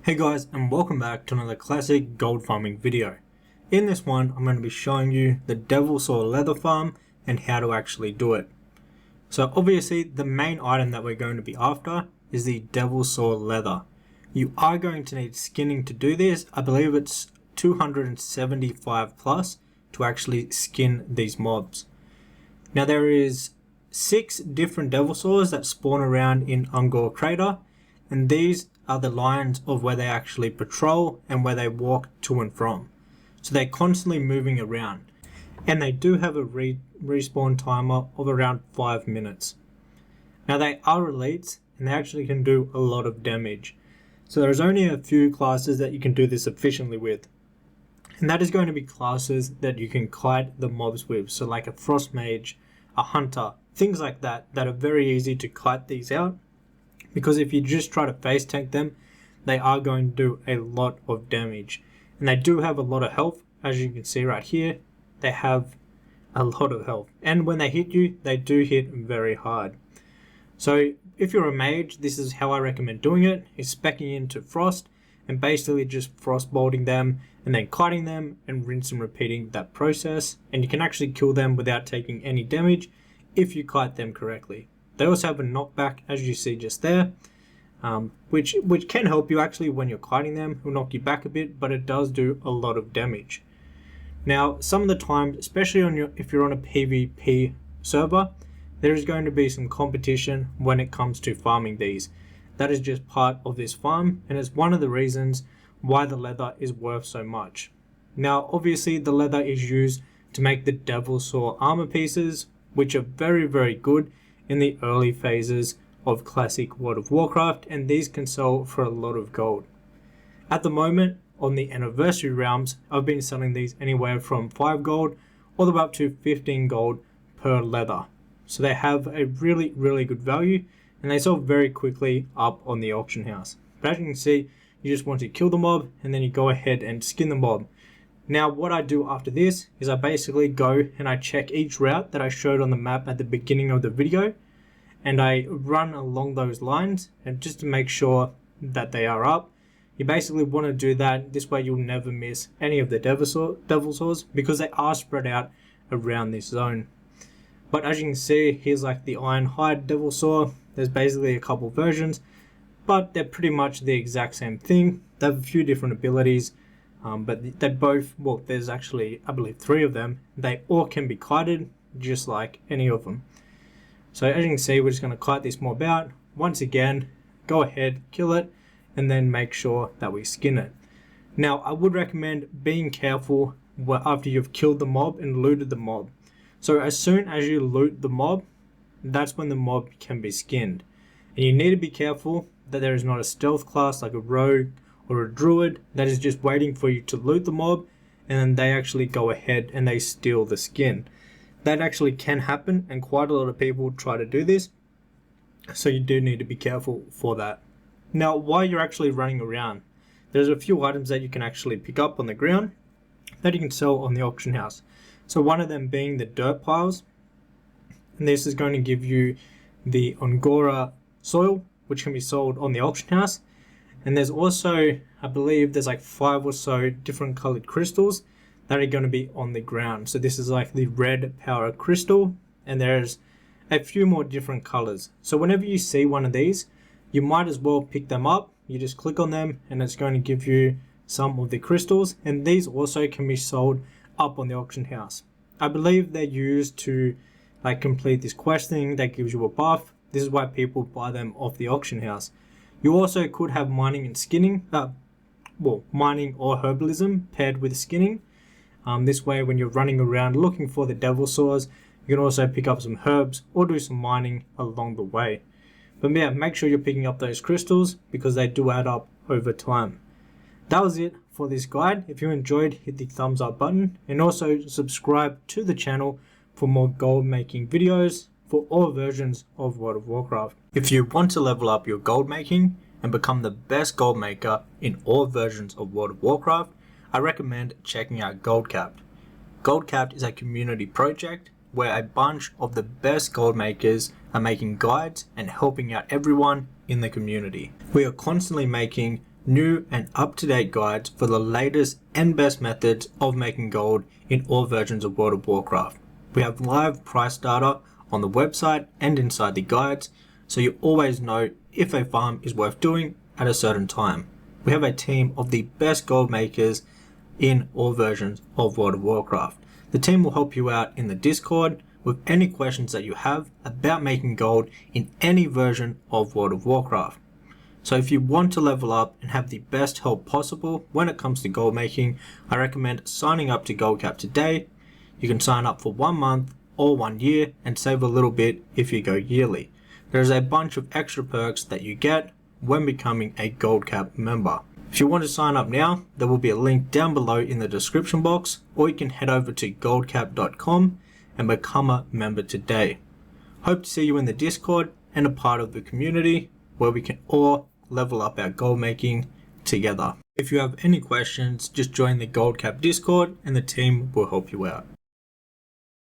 Hey guys, and welcome back to another classic gold farming video. In this one, I'm going to be showing you the Devil Saw leather farm and how to actually do it. So obviously the main item that we're going to be after is the Devil Saw leather. You are going to need skinning to do this. I believe it's 275 plus to actually skin these mobs. Now there is 6 different Devil Saws that spawn around in Ungor Crater, and these are the lines of where they actually patrol and where they walk to and from. So they're constantly moving around, and they do have a respawn timer of around 5 minutes. Now they are elites and they actually can do a lot of damage. So there's only a few classes that you can do this efficiently with, and that is going to be classes that you can kite the mobs with. So like a frost mage, a hunter, things like that are very easy to kite these out. Because if you just try to face tank them, they are going to do a lot of damage. And they do have a lot of health. As you can see right here, they have a lot of health. And when they hit you, they do hit very hard. So if you're a mage, this is how I recommend doing it. Is speccing into frost and basically just frost bolting them and then kiting them and rinse and repeating that process. And you can actually kill them without taking any damage if you kite them correctly. They also have a knockback, as you see just there, which can help you actually when you're kiting them. It will knock you back a bit, but it does do a lot of damage. Now, some of the time, especially if you're on a PvP server, there is going to be some competition when it comes to farming these. That is just part of this farm, and it's one of the reasons why the leather is worth so much. Now, obviously, the leather is used to make the Devil Saw armor pieces, which are very, very good in the early phases of classic World of Warcraft, and these can sell for a lot of gold. At the moment, on the anniversary realms, I've been selling these anywhere from 5 gold all the way up to 15 gold per leather. So they have a really, really good value, and they sell very quickly up on the auction house. But as you can see, you just want to kill the mob, and then you go ahead and skin the mob. Now what I do after this is I basically go and I check each route that I showed on the map at the beginning of the video, and I run along those lines and just to make sure that they are up. You basically want to do that, this way you'll never miss any of the Devil Saws because they are spread out around this zone. But as you can see, here's like the Iron Hide Devil Saw. There's basically a couple versions, but they're pretty much the exact same thing. They have a few different abilities. But they both, well, there's actually, I believe, 3 of them. They all can be kited, just like any of them. So as you can see, we're just going to kite this mob out. Once again, go ahead, kill it, and then make sure that we skin it. Now, I would recommend being careful after you've killed the mob and looted the mob. So as soon as you loot the mob, that's when the mob can be skinned. And you need to be careful that there is not a stealth class like a rogue or a druid that is just waiting for you to loot the mob, and then they actually go ahead and they steal the skin. That actually can happen, and quite a lot of people try to do this, so you do need to be careful for that. Now, while you're actually running around, there's a few items that you can actually pick up on the ground that you can sell on the auction house. So one of them being the dirt piles, and this is going to give you the Angora soil, which can be sold on the auction house. And there's also, I believe there's like 5 or so different colored crystals that are going to be on the ground. So this is like the red power crystal, and there's a few more different colors. So whenever you see one of these, you might as well pick them up. You just click on them and it's going to give you some of the crystals, and these also can be sold up on the auction house. I believe they're used to like complete this quest thing that gives you a buff. This is why people buy them off the auction house. You also could have mining and skinning, mining or herbalism paired with skinning. This way, when you're running around looking for the Devil Saws, you can also pick up some herbs or do some mining along the way. But yeah, make sure you're picking up those crystals because they do add up over time. That was it for this guide. If you enjoyed, hit the thumbs up button and also subscribe to the channel for more gold making videos for all versions of World of Warcraft. If you want to level up your gold making and become the best gold maker in all versions of World of Warcraft, I recommend checking out Goldcapped. Goldcapped is a community project where a bunch of the best gold makers are making guides and helping out everyone in the community. We are constantly making new and up-to-date guides for the latest and best methods of making gold in all versions of World of Warcraft. We have live price data on the website and inside the guides, so you always know if a farm is worth doing at a certain time. We have a team of the best gold makers in all versions of World of Warcraft. The team will help you out in the Discord with any questions that you have about making gold in any version of World of Warcraft. So if you want to level up and have the best help possible when it comes to gold making, I recommend signing up to GoldCap today. You can sign up for 1 month or 1 year and save a little bit if you go yearly. There's a bunch of extra perks that you get when becoming a GoldCap member. If you want to sign up now, there will be a link down below in the description box, or you can head over to goldcap.com and become a member today. Hope to see you in the Discord and a part of the community where we can all level up our gold making together. If you have any questions, just join the GoldCap Discord and the team will help you out.